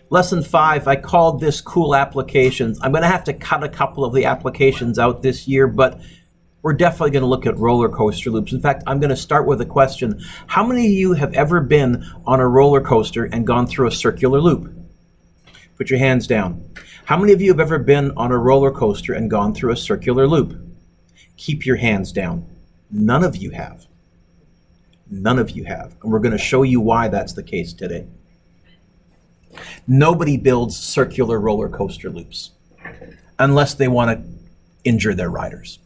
Lesson 5, I called this cool applications. I'm going to have to cut a couple of the applications out this year, but we're definitely going to look at roller coaster loops. In fact, I'm going to start with a question. How many of you have ever been on a roller coaster and gone through a circular loop? Put your hands down. How many of you have ever been on a roller coaster and gone through a circular loop? Keep your hands down. None of you have. None of you have. And we're going to show you why that's the case today. Nobody builds circular roller coaster loops unless they want to injure their riders.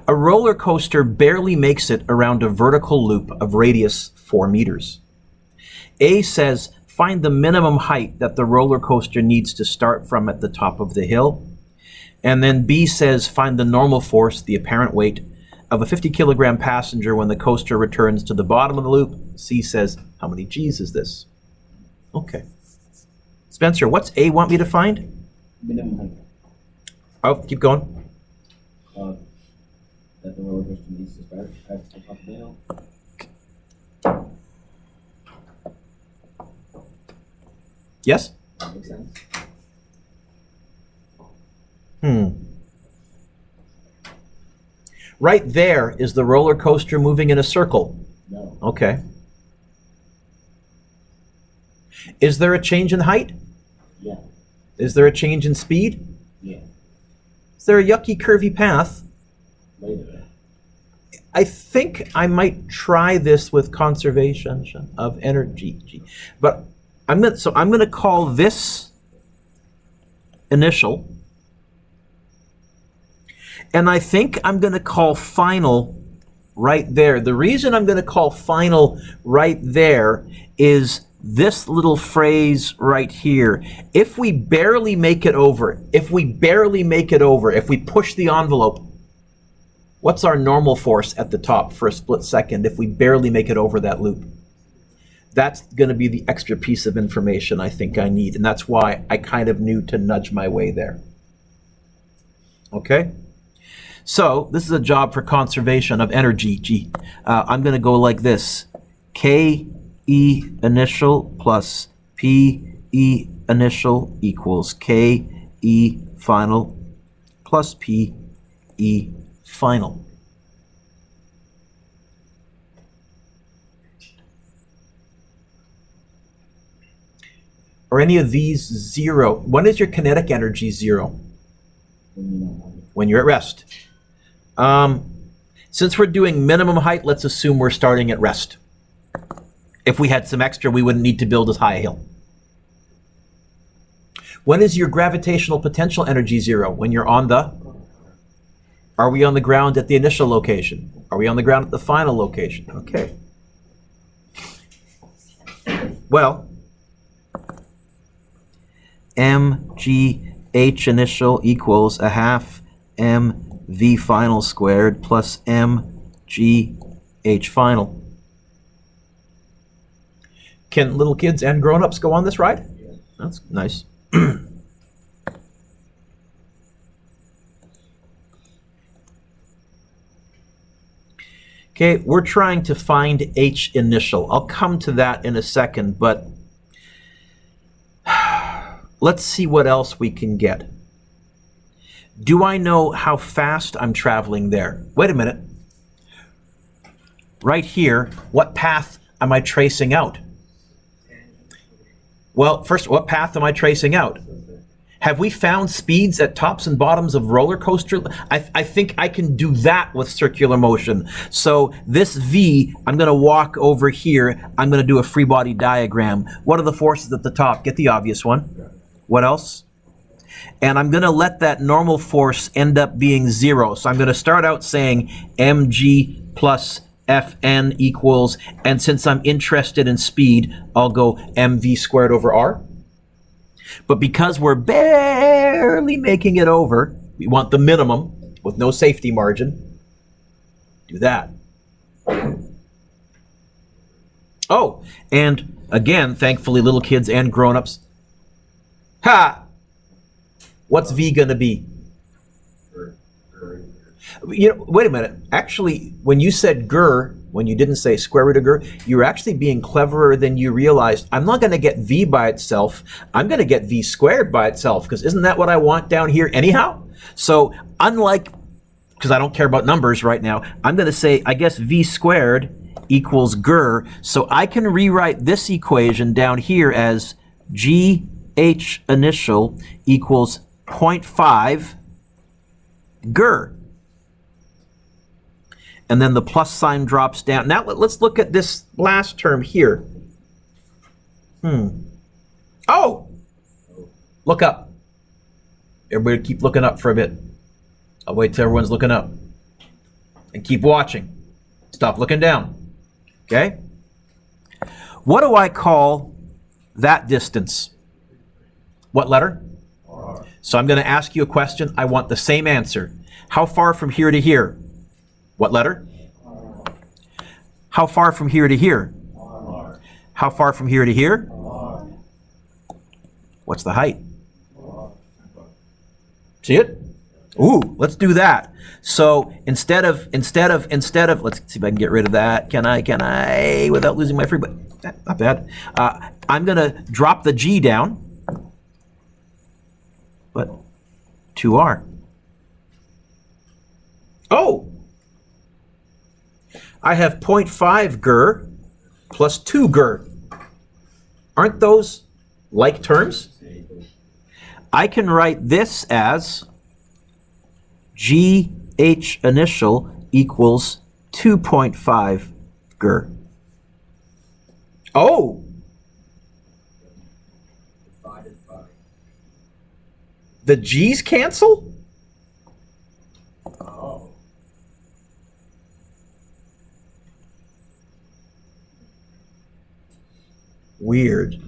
A roller coaster barely makes it around a vertical loop of radius 4 meters. A says, find the minimum height that the roller coaster needs to start from at the top of the hill. And then B says, find the normal force, the apparent weight, of a 50 kilogram passenger when the coaster returns to the bottom of the loop. C says, how many G's is this? Okay. Spencer, what's A want me to find? Minimum height. Oh, keep going. That the roller coaster needs to start at the top of the hill. Yes? That makes sense. Right there is the roller coaster moving in a circle. No. Okay. Is there a change in height? Yeah. Is there a change in speed? Yeah. Is there a yucky curvy path? Later. I think I might try this with conservation of energy. But I'm going to call this initial. And I think I'm going to call final right there. The reason I'm going to call final right there is this little phrase right here. If we barely make it over, if we push the envelope, what's our normal force at the top for a split second if we barely make it over that loop? That's going to be the extra piece of information I think I need. And that's why I kind of knew to nudge my way there. Okay? So this is a job for conservation of energy. I'm going to go like this. K E initial plus P E initial equals K E final plus P E final. Are any of these zero? When is your kinetic energy zero? When you're at rest. Since we're doing minimum height, let's assume we're starting at rest. If we had some extra, we wouldn't need to build as high a hill. When is your gravitational potential energy zero? When you're on the... Are we on the ground at the initial location? Are we on the ground at the final location? Okay. Well, mgh initial equals a half mv final squared plus mgh final. Can little kids and grown-ups go on this ride? That's nice. Okay, we're trying to find H initial. I'll come to that in a second, but let's see what else we can get. Do I know how fast I'm traveling there? Wait a minute. Right here, what path am I tracing out? Well, first, what path am I tracing out? Have we found speeds at tops and bottoms of roller coaster? I think I can do that with circular motion. So this V, I'm going to walk over here. I'm going to do a free body diagram. What are the forces at the top? Get the obvious one. What else? And I'm going to let that normal force end up being zero. So I'm going to start out saying mg plus Fn equals, and since I'm interested in speed, I'll go mv squared over r. But because we're barely making it over, we want the minimum with no safety margin. Do that. Oh, and again, thankfully, little kids and grown-ups. Ha! What's V gonna be? You know, wait a minute. Actually, when you said GR, when you didn't say square root of GER, you're actually being cleverer than you realized. I'm not going to get V by itself. I'm going to get V squared by itself, because isn't that what I want down here anyhow? So unlike, because I don't care about numbers right now, I'm going to say, I guess V squared equals GER. So I can rewrite this equation down here as GH initial equals 0.5 GER. And then the plus sign drops down. Now let's look at this last term here. Oh! Look up. Everybody keep looking up for a bit. I'll wait till everyone's looking up. And keep watching. Stop looking down. Okay? What do I call that distance? What letter? R. So I'm going to ask you a question. I want the same answer. How far from here to here? What letter? R. How far from here to here? R. How far from here to here? R. What's the height? R. See it? Ooh, let's do that. So instead of, let's see if I can get rid of that. Can I, without losing my free, but not bad. I'm going to drop the G down, but 2R. Oh! I have 0.5 GER plus 2 GER. Aren't those like terms? I can write this as GH initial equals 2.5 GER. Oh! The G's cancel? Oh. Weird.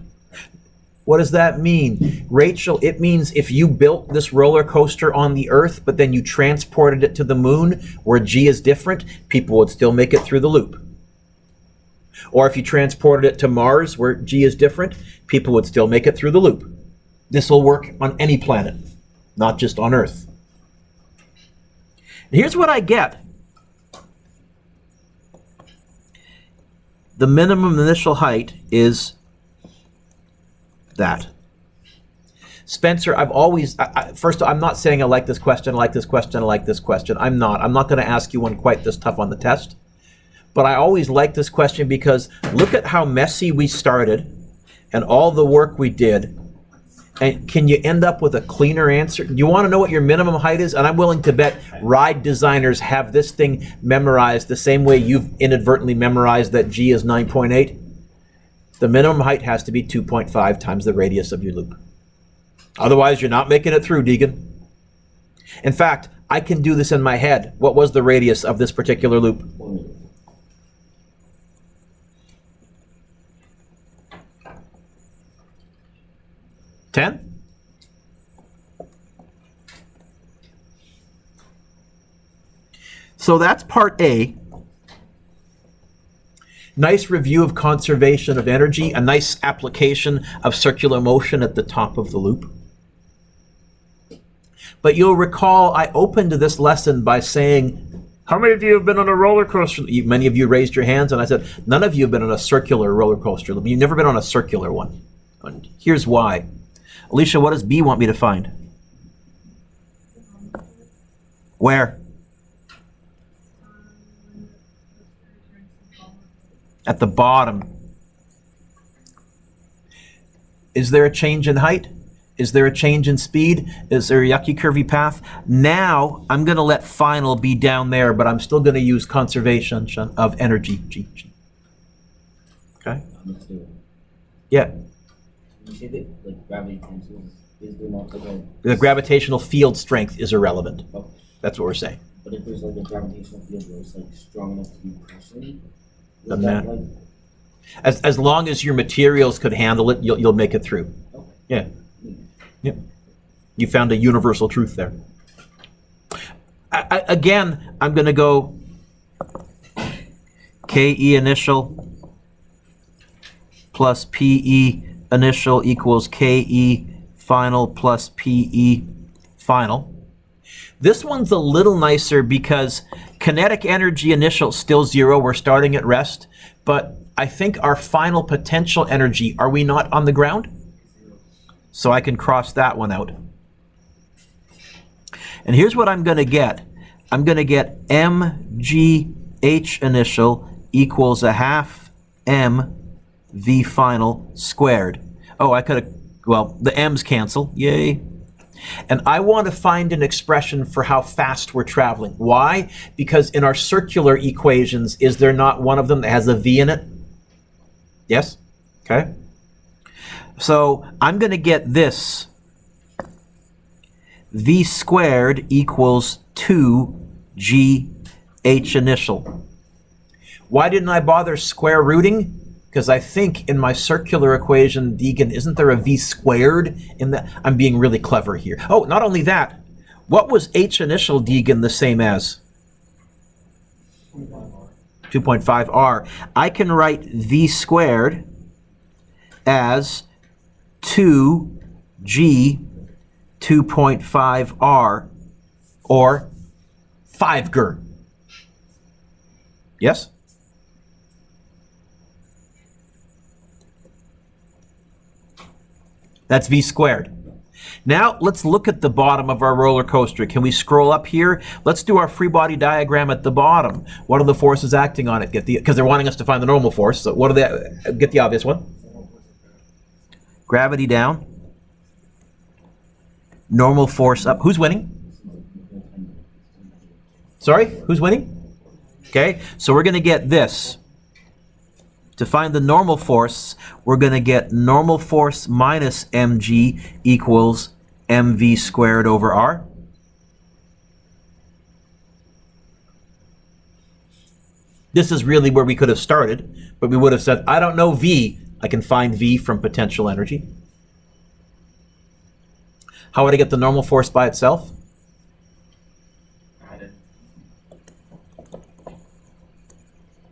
What does that mean? Rachel, it means if you built this roller coaster on the Earth, but then you transported it to the moon, where G is different, people would still make it through the loop. Or if you transported it to Mars, where G is different, people would still make it through the loop. This will work on any planet, not just on Earth. And here's what I get. The minimum initial height is that. Spencer, I've always, first of all, I'm not saying I like this question, I like this question, I like this question. I'm not going to ask you one quite this tough on the test. But I always like this question because look at how messy we started and all the work we did. And can you end up with a cleaner answer? You want to know what your minimum height is? And I'm willing to bet ride designers have this thing memorized the same way you've inadvertently memorized that G is 9.8. The minimum height has to be 2.5 times the radius of your loop. Otherwise, you're not making it through, Deegan. In fact, I can do this in my head. What was the radius of this particular loop? 4 meters. 10? So that's part A. Nice review of conservation of energy, a nice application of circular motion at the top of the loop. But you'll recall I opened this lesson by saying, how many of you have been on a roller coaster? Many of you raised your hands, and I said, none of you have been on a circular roller coaster loop. You've never been on a circular one. And here's why. Alicia, what does B want me to find? Where? At the bottom. Is there a change in height? Is there a change in speed? Is there a yucky curvy path? Now I'm going to let final be down there, but I'm still going to use conservation of energy. G. Okay? Yeah. You say that like gravity cancels, is there not like a... The gravitational field strength is irrelevant. Okay. That's what we're saying. But if there's like a gravitational field where it's like strong enough to be crushing, would Doesn't that matter. like... As long as your materials could handle it, you'll make it through. Okay. Yeah. Yep. You found a universal truth there. Again, I'm going to go KE initial plus PE initial equals KE final plus PE final. This one's a little nicer because Kinetic energy initial still 0. We're starting at rest. But I think our final potential energy, are we not on the ground? So I can cross that one out. And here's what I'm going to get. I'm going to get mgh initial equals a half m v final squared. Oh, I could have, well, the m's cancel. Yay. And I want to find an expression for how fast we're traveling. Why? Because in our circular equations, is there not one of them that has a v in it? Yes? Okay. So I'm going to get this. V squared equals 2gh initial. Why didn't I bother square rooting? Because I think in my circular equation, Deegan, isn't there a v squared in that? I'm being really clever here. Oh, not only that. What was h initial, Deegan, the same as? 2.5r. I can write v squared as 2g 2.5r or 5g. Yes? That's v squared. Now let's look at the bottom of our roller coaster. Can we scroll up here? Let's do our free body diagram at the bottom. What are the forces acting on it? Because they're wanting us to find the normal force. So what are they? Get the obvious one. Gravity down. Normal force up. Who's winning? Sorry, who's winning? Okay, so we're going to get this. To find the normal force, we're going to get normal force minus mg equals mv squared over r. This is really where we could have started, but we would have said, I don't know v. I can find v from potential energy. How would I get the normal force by itself?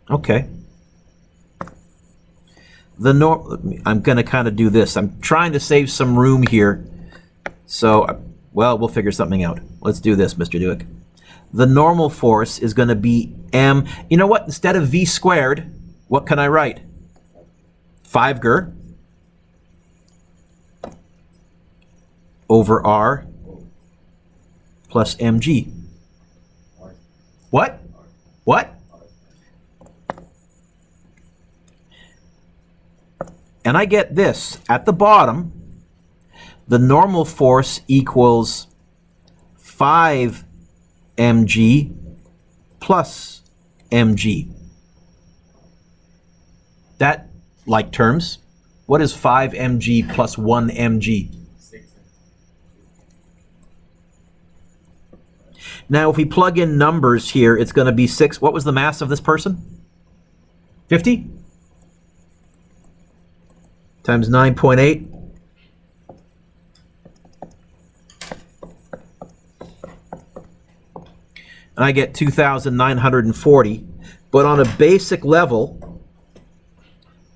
Okay. I'm going to kind of do this. I'm trying to save some room here. So, well, we'll figure something out. Let's do this, Mr. Dewick. The normal force is going to be m. You know what? Instead of v squared, what can I write? 5g over r plus mg. What? What? And I get this. At the bottom, the normal force equals 5 mg plus mg. That, like terms, what is 5 mg plus 1 mg? Now, if we plug in numbers here, it's going to be 6. What was the mass of this person? 50? Times 9.8. And I get 2,940. But on a basic level,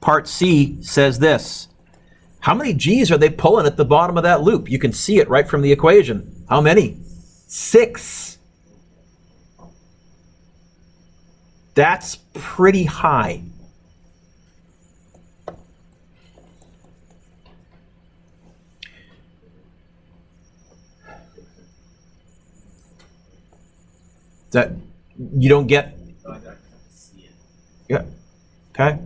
part C says this. How many G's are they pulling at the bottom of that loop? You can see it right from the equation. How many? 6. That's pretty high. That you don't get? Yeah. Okay.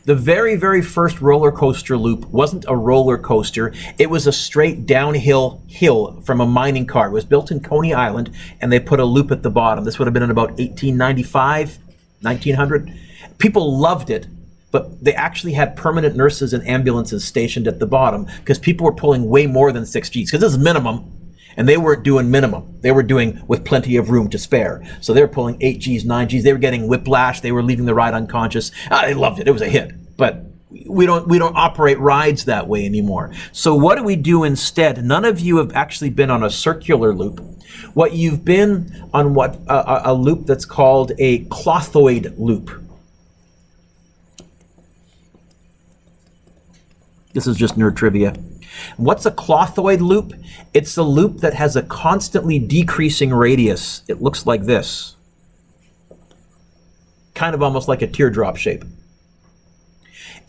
The very, very first Rollercoaster Loop wasn't a roller coaster. It was a straight downhill hill from a mining car. It was built in Coney Island, and they put a loop at the bottom. This would have been in about 1895, 1900. People loved it, but they actually had permanent nurses and ambulances stationed at the bottom because people were pulling way more than 6 Gs, because this is minimum. And they weren't doing minimum. They were doing with plenty of room to spare. So they were pulling 8 Gs, 9 Gs. They were getting whiplash. They were leaving the ride unconscious. They loved it. It was a hit. But we don't operate rides that way anymore. So what do we do instead? None of you have actually been on a circular loop. What you've been on a loop that's called a clothoid loop. This is just nerd trivia. What's a clothoid loop? It's a loop that has a constantly decreasing radius. It looks like this. kind of almost like a teardrop shape.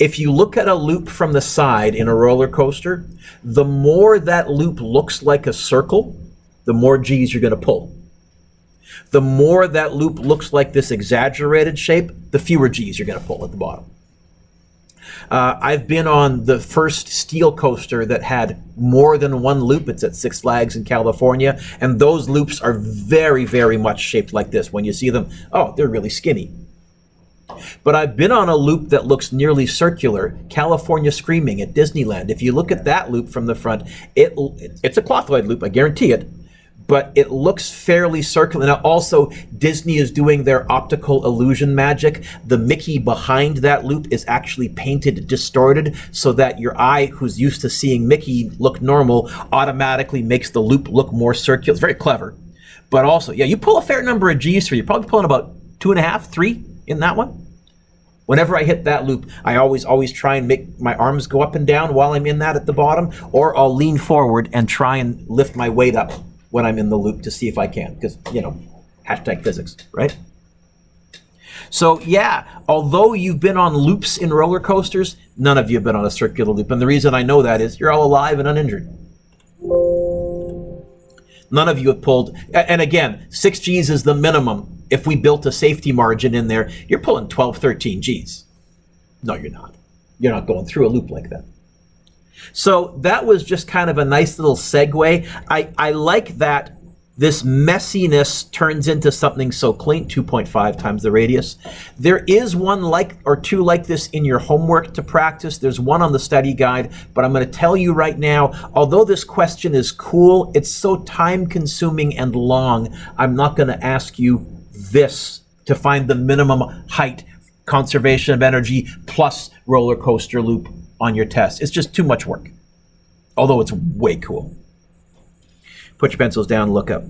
If you look at a loop from the side in a roller coaster, the more that loop looks like a circle, the more G's you're going to pull. The more that loop looks like this exaggerated shape, the fewer G's you're going to pull at the bottom. I've been on the first steel coaster that had more than one loop. It's at Six Flags in California, and those loops are very, very much shaped like this. When you see them, oh, they're really skinny. But I've been on a loop that looks nearly circular, California Screaming at Disneyland. If you look at that loop from the front, it's a clothoid loop, I guarantee it, but it looks fairly circular. Now also, Disney is doing their optical illusion magic. The Mickey behind that loop is actually painted distorted so that your eye, who's used to seeing Mickey look normal, automatically makes the loop look more circular. It's very clever. But also, yeah, you pull a fair number of G's for you. You're probably pulling about 2.5, 3 in that one. Whenever I hit that loop, I always try and make my arms go up and down while I'm in that at the bottom, or I'll lean forward and try and lift my weight up when I'm in the loop to see if I can, because, you know, hashtag physics, right? So yeah, although you've been on loops in roller coasters, none of you have been on a circular loop. And the reason I know that is you're all alive and uninjured. None of you have pulled, and again, 6 G's is the minimum. If we built a safety margin in there, you're pulling 12, 13 G's. No, you're not. You're not going through a loop like that. So that was just kind of a nice little segue. I like that this messiness turns into something so clean, 2.5 times the radius. There is one like or two like this in your homework to practice. There's one on the study guide, but I'm going to tell you right now, although this question is cool, it's so time consuming and long, I'm not going to ask you this to find the minimum height, conservation of energy, plus roller coaster loop on your test. It's just too much work, although it's way cool. Put your pencils down, look up.